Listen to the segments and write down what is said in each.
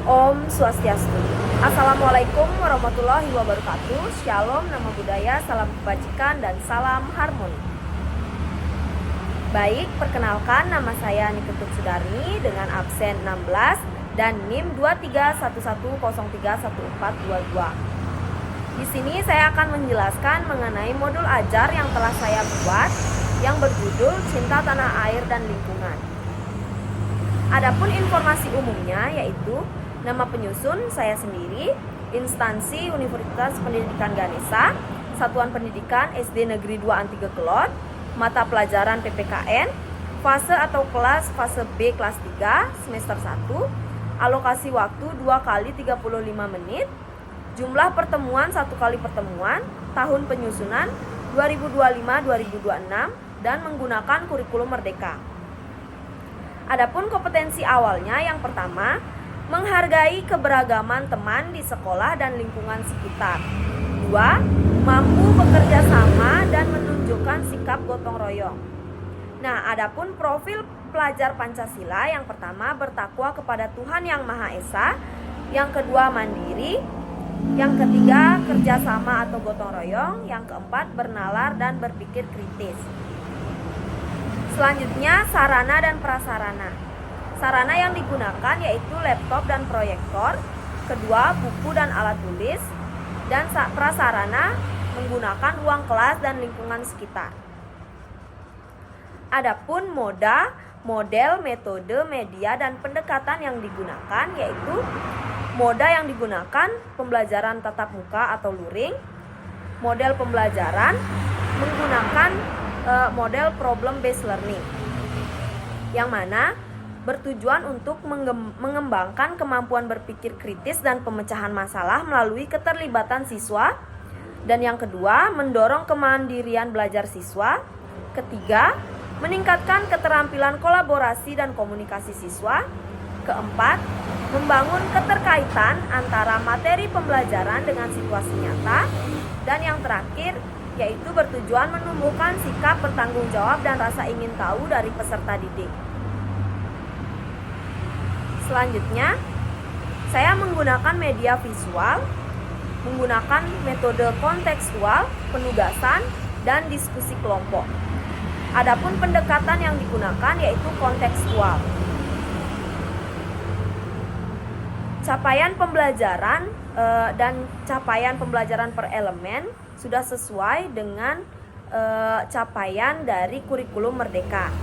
Om Swastiastu. Assalamualaikum warahmatullahi wabarakatuh. Shalom, nama budaya, salam kebajikan, dan salam harmoni. Baik, perkenalkan nama saya Niketut Sudarni dengan absen 16 dan NIM 2311031422. Di sini saya akan menjelaskan mengenai modul ajar yang telah saya buat yang berjudul Cinta Tanah Air dan Lingkungan. Adapun informasi umumnya yaitu nama penyusun saya sendiri, instansi Universitas Pendidikan Ganesha, Satuan Pendidikan SD Negeri 2 Antiga Kelot, mata pelajaran PPKN, fase atau kelas fase B kelas 3 semester 1, alokasi waktu 2 kali 35 menit, jumlah pertemuan 1 kali pertemuan, tahun penyusunan 2025-2026 dan menggunakan kurikulum merdeka. Adapun kompetensi awalnya yang pertama, menghargai keberagaman teman di sekolah dan lingkungan sekitar. 2. Mampu bekerja sama dan menunjukkan sikap gotong royong. Nah, adapun profil pelajar Pancasila yang pertama bertakwa kepada Tuhan Yang Maha Esa, yang kedua mandiri, yang ketiga kerjasama atau gotong royong, yang keempat bernalar dan berpikir kritis. Selanjutnya sarana dan prasarana. Sarana yang digunakan yaitu laptop dan proyektor, kedua buku dan alat tulis, dan prasarana menggunakan ruang kelas dan lingkungan sekitar. Adapun model, metode, media, dan pendekatan yang digunakan yaitu moda yang digunakan pembelajaran tatap muka atau luring, model pembelajaran menggunakan model problem based learning, yang mana bertujuan untuk mengembangkan kemampuan berpikir kritis dan pemecahan masalah melalui keterlibatan siswa. Dan yang kedua, mendorong kemandirian belajar siswa. Ketiga, meningkatkan keterampilan kolaborasi dan komunikasi siswa. Keempat, membangun keterkaitan antara materi pembelajaran dengan situasi nyata. Dan yang terakhir, yaitu bertujuan menumbuhkan sikap bertanggung jawab dan rasa ingin tahu dari peserta didik. Selanjutnya, saya menggunakan media visual, menggunakan metode kontekstual, penugasan, dan diskusi kelompok. Adapun pendekatan yang digunakan yaitu kontekstual. Capaian pembelajaran dan capaian pembelajaran per elemen sudah sesuai dengan capaian dari kurikulum merdeka.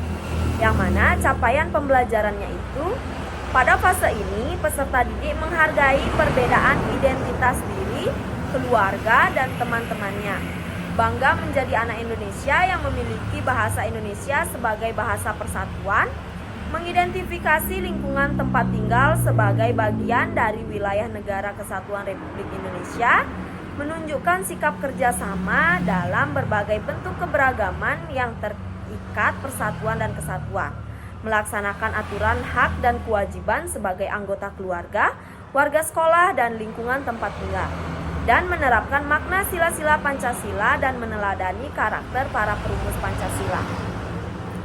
Yang mana capaian pembelajarannya itu pada fase ini, peserta didik menghargai perbedaan identitas diri, keluarga, dan teman-temannya. Bangga menjadi anak Indonesia yang memiliki bahasa Indonesia sebagai bahasa persatuan, mengidentifikasi lingkungan tempat tinggal sebagai bagian dari wilayah negara kesatuan Republik Indonesia, menunjukkan sikap kerjasama dalam berbagai bentuk keberagaman yang terikat persatuan dan kesatuan, melaksanakan aturan hak dan kewajiban sebagai anggota keluarga, warga sekolah, dan lingkungan tempat tinggal, dan menerapkan makna sila-sila Pancasila dan meneladani karakter para perumus Pancasila.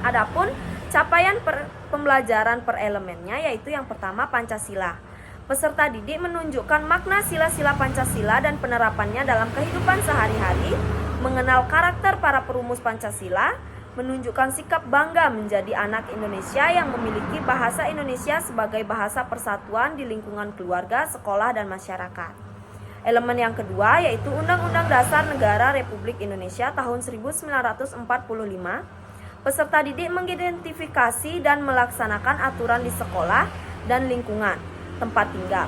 Adapun capaian pembelajaran per elemennya yaitu yang pertama Pancasila. Peserta didik menunjukkan makna sila-sila Pancasila dan penerapannya dalam kehidupan sehari-hari, mengenal karakter para perumus Pancasila, menunjukkan sikap bangga menjadi anak Indonesia yang memiliki bahasa Indonesia sebagai bahasa persatuan di lingkungan keluarga, sekolah, dan masyarakat. Elemen yang kedua yaitu Undang-Undang Dasar Negara Republik Indonesia tahun 1945. Peserta didik mengidentifikasi dan melaksanakan aturan di sekolah dan lingkungan tempat tinggal,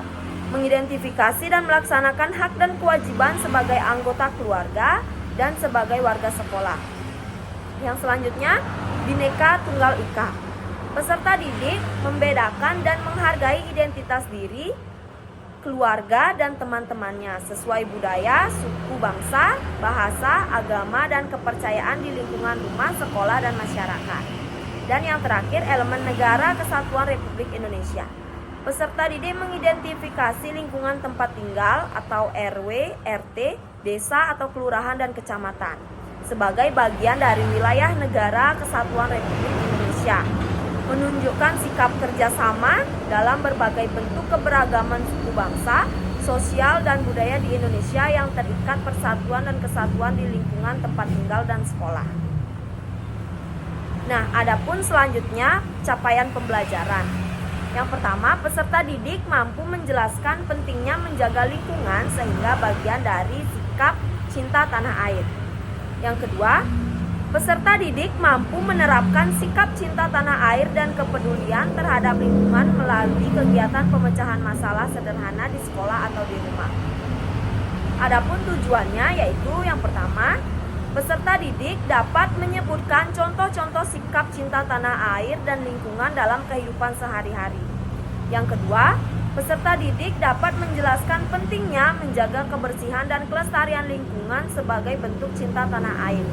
mengidentifikasi dan melaksanakan hak dan kewajiban sebagai anggota keluarga dan sebagai warga sekolah. Yang selanjutnya, Bhinneka Tunggal Ika. Peserta didik membedakan dan menghargai identitas diri, keluarga, dan teman-temannya sesuai budaya, suku bangsa, bahasa, agama, dan kepercayaan di lingkungan rumah, sekolah, dan masyarakat. Dan yang terakhir, elemen negara kesatuan Republik Indonesia. Peserta didik mengidentifikasi lingkungan tempat tinggal atau RW, RT, desa atau kelurahan dan kecamatan sebagai bagian dari wilayah negara kesatuan Republik Indonesia, menunjukkan sikap kerjasama dalam berbagai bentuk keberagaman suku bangsa, sosial dan budaya di Indonesia yang terikat persatuan dan kesatuan di lingkungan tempat tinggal dan sekolah. Nah, adapun selanjutnya capaian pembelajaran. Yang pertama, peserta didik mampu menjelaskan pentingnya menjaga lingkungan sehingga bagian dari sikap cinta tanah air. Yang kedua, peserta didik mampu menerapkan sikap cinta tanah air dan kepedulian terhadap lingkungan melalui kegiatan pemecahan masalah sederhana di sekolah atau di rumah. Adapun tujuannya yaitu yang pertama, peserta didik dapat menyebutkan contoh-contoh sikap cinta tanah air dan lingkungan dalam kehidupan sehari-hari. Yang kedua, peserta didik dapat menjelaskan pentingnya menjaga kebersihan dan kelestarian lingkungan sebagai bentuk cinta tanah air.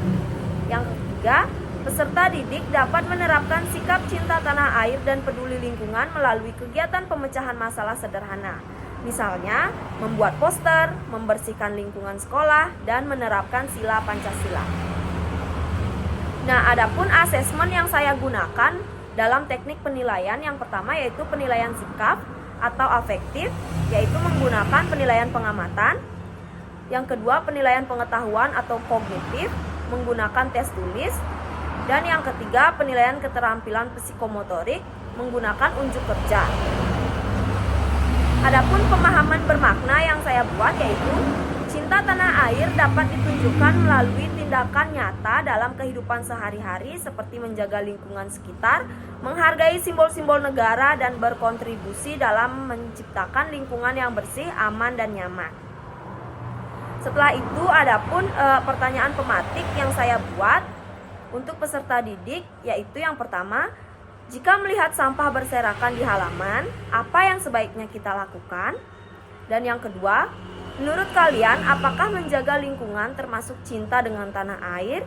Yang ketiga, peserta didik dapat menerapkan sikap cinta tanah air dan peduli lingkungan melalui kegiatan pemecahan masalah sederhana. Misalnya, membuat poster, membersihkan lingkungan sekolah, dan menerapkan sila Pancasila. Nah, adapun asesmen yang saya gunakan dalam teknik penilaian yang pertama yaitu penilaian sikap atau afektif, yaitu menggunakan penilaian pengamatan. Yang kedua, penilaian pengetahuan atau kognitif, menggunakan tes tulis. Dan yang ketiga, penilaian keterampilan psikomotorik, menggunakan unjuk kerja. Adapun pemahaman bermakna yang saya buat yaitu cinta tanah air dapat ditunjukkan melalui tindakan nyata dalam kehidupan sehari-hari seperti menjaga lingkungan sekitar, menghargai simbol-simbol negara dan berkontribusi dalam menciptakan lingkungan yang bersih, aman dan nyaman. Setelah itu adapun pertanyaan pematik yang saya buat untuk peserta didik yaitu yang pertama, jika melihat sampah berserakan di halaman, apa yang sebaiknya kita lakukan? Dan yang kedua, menurut kalian apakah menjaga lingkungan termasuk cinta dengan tanah air?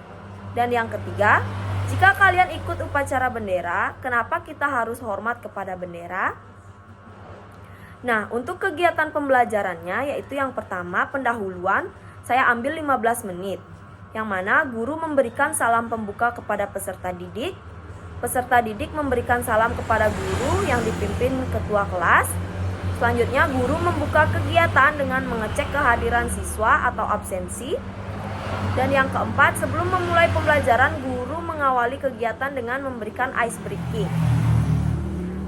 Dan yang ketiga, jika kalian ikut upacara bendera, kenapa kita harus hormat kepada bendera? Nah, untuk kegiatan pembelajarannya yaitu yang pertama, pendahuluan, saya ambil 15 menit. Yang mana guru memberikan salam pembuka kepada peserta didik. Peserta didik memberikan salam kepada guru yang dipimpin ketua kelas. Selanjutnya guru membuka kegiatan dengan mengecek kehadiran siswa atau absensi. Dan yang keempat, sebelum memulai pembelajaran guru mengawali kegiatan dengan memberikan ice breaking.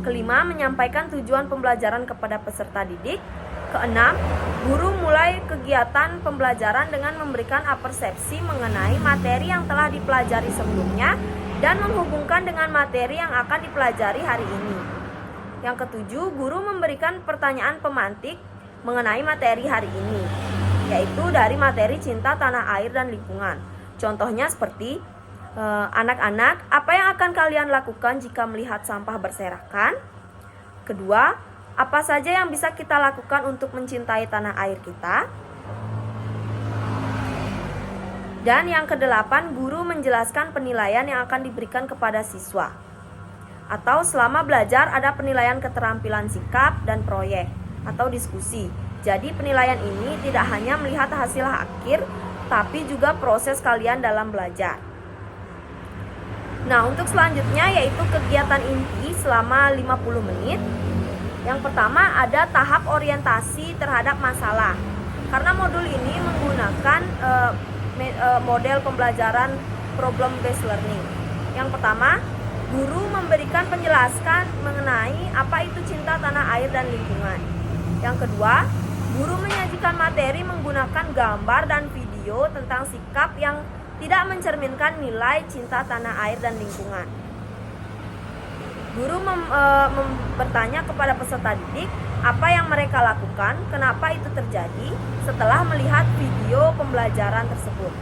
Kelima, menyampaikan tujuan pembelajaran kepada peserta didik. Keenam, guru mulai kegiatan pembelajaran dengan memberikan persepsi mengenai materi yang telah dipelajari sebelumnya dan menghubungkan dengan materi yang akan dipelajari hari ini. Yang ketujuh, guru memberikan pertanyaan pemantik mengenai materi hari ini, yaitu dari materi cinta tanah air dan lingkungan. Contohnya seperti, anak-anak, apa yang akan kalian lakukan jika melihat sampah berserakan? Kedua, apa saja yang bisa kita lakukan untuk mencintai tanah air kita? Dan yang kedelapan, guru menjelaskan penilaian yang akan diberikan kepada siswa. Atau selama belajar ada penilaian keterampilan sikap dan proyek atau diskusi. Jadi penilaian ini tidak hanya melihat hasil akhir, tapi juga proses kalian dalam belajar. Nah, untuk selanjutnya yaitu kegiatan inti selama 50 menit. Yang pertama ada tahap orientasi terhadap masalah. Karena modul ini menggunakan model pembelajaran problem based learning. Yang pertama, guru memberikan penjelasan mengenai apa itu cinta tanah air dan lingkungan. Yang kedua, guru menyajikan materi menggunakan gambar dan video tentang sikap yang tidak mencerminkan nilai cinta tanah air dan lingkungan. Guru bertanya kepada peserta didik apa yang mereka lakukan, kenapa itu terjadi setelah melihat video pembelajaran tersebut.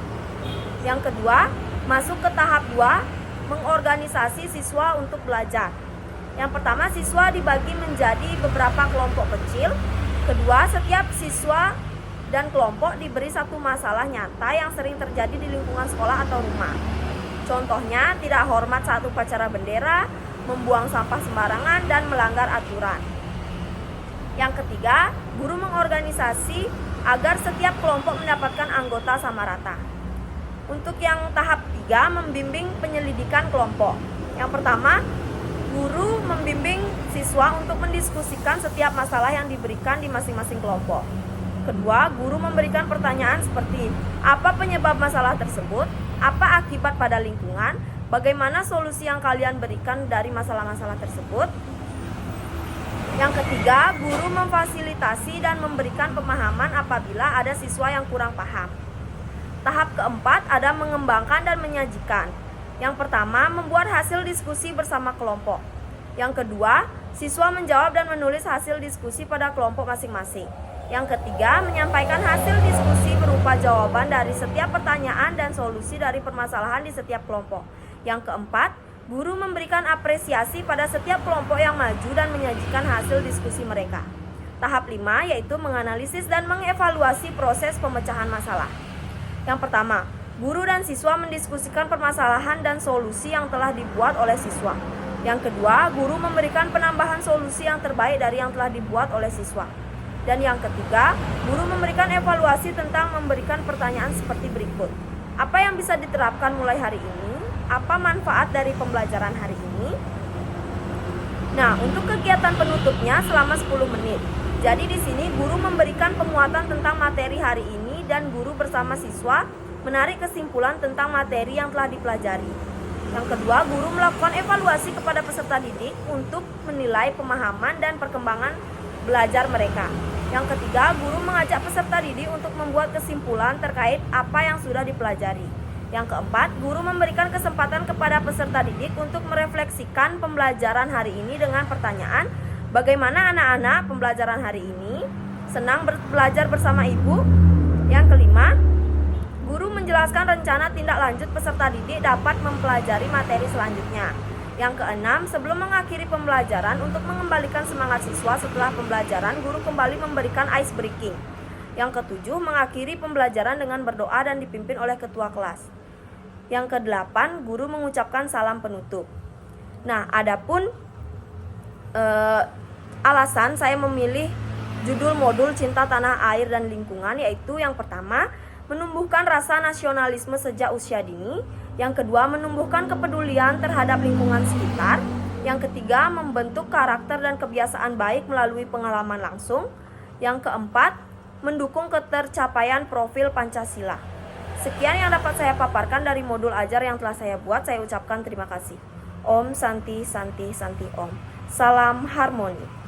Yang kedua, masuk ke tahap 2, mengorganisasi siswa untuk belajar. Yang pertama, siswa dibagi menjadi beberapa kelompok kecil. Kedua, setiap siswa dan kelompok diberi satu masalah nyata yang sering terjadi di lingkungan sekolah atau rumah. Contohnya, tidak hormat saat upacara bendera, membuang sampah sembarangan, dan melanggar aturan. Yang ketiga, guru mengorganisasi agar setiap kelompok mendapatkan anggota sama rata. Untuk yang tahap 3, membimbing penyelidikan kelompok. Yang pertama, guru membimbing siswa untuk mendiskusikan setiap masalah yang diberikan di masing-masing kelompok. Kedua, guru memberikan pertanyaan seperti apa penyebab masalah tersebut, apa akibat pada lingkungan, bagaimana solusi yang kalian berikan dari masalah-masalah tersebut. Yang ketiga, guru memfasilitasi dan memberikan pemahaman apabila ada siswa yang kurang paham. Tahap keempat ada mengembangkan dan menyajikan. Yang pertama, membuat hasil diskusi bersama kelompok. Yang kedua, siswa menjawab dan menulis hasil diskusi pada kelompok masing-masing. Yang ketiga, menyampaikan hasil diskusi berupa jawaban dari setiap pertanyaan dan solusi dari permasalahan di setiap kelompok. Yang keempat, guru memberikan apresiasi pada setiap kelompok yang maju dan menyajikan hasil diskusi mereka. Tahap 5 yaitu menganalisis dan mengevaluasi proses pemecahan masalah. Yang pertama, guru dan siswa mendiskusikan permasalahan dan solusi yang telah dibuat oleh siswa. Yang kedua, guru memberikan penambahan solusi yang terbaik dari yang telah dibuat oleh siswa. Dan yang ketiga, guru memberikan evaluasi tentang memberikan pertanyaan seperti berikut. Apa yang bisa diterapkan mulai hari ini? Apa manfaat dari pembelajaran hari ini? Nah, untuk kegiatan penutupnya selama 10 menit. Jadi di sini guru memberikan penguatan tentang materi hari ini dan guru bersama siswa menarik kesimpulan tentang materi yang telah dipelajari. Yang kedua, guru melakukan evaluasi kepada peserta didik untuk menilai pemahaman dan perkembangan belajar mereka. Yang ketiga, guru mengajak peserta didik untuk membuat kesimpulan terkait apa yang sudah dipelajari. Yang keempat, guru memberikan kesempatan kepada peserta didik untuk merefleksikan pembelajaran hari ini dengan pertanyaan, bagaimana anak-anak pembelajaran hari ini? Senang belajar bersama ibu? Yang kelima, guru menjelaskan rencana tindak lanjut peserta didik dapat mempelajari materi selanjutnya. Yang keenam, sebelum mengakhiri pembelajaran untuk mengembalikan semangat siswa setelah pembelajaran, guru kembali memberikan ice breaking. Yang ketujuh, mengakhiri pembelajaran dengan berdoa dan dipimpin oleh ketua kelas. Yang kedelapan, guru mengucapkan salam penutup. Nah, adapun alasan saya memilih judul modul Cinta Tanah Air dan Lingkungan, yaitu yang pertama, menumbuhkan rasa nasionalisme sejak usia dini. Yang kedua, menumbuhkan kepedulian terhadap lingkungan sekitar. Yang ketiga, membentuk karakter dan kebiasaan baik melalui pengalaman langsung. Yang keempat, mendukung ketercapaian profil Pancasila. Sekian yang dapat saya paparkan dari modul ajar yang telah saya buat. Saya ucapkan terima kasih. Om Santi Santi Santi Om. Salam harmoni.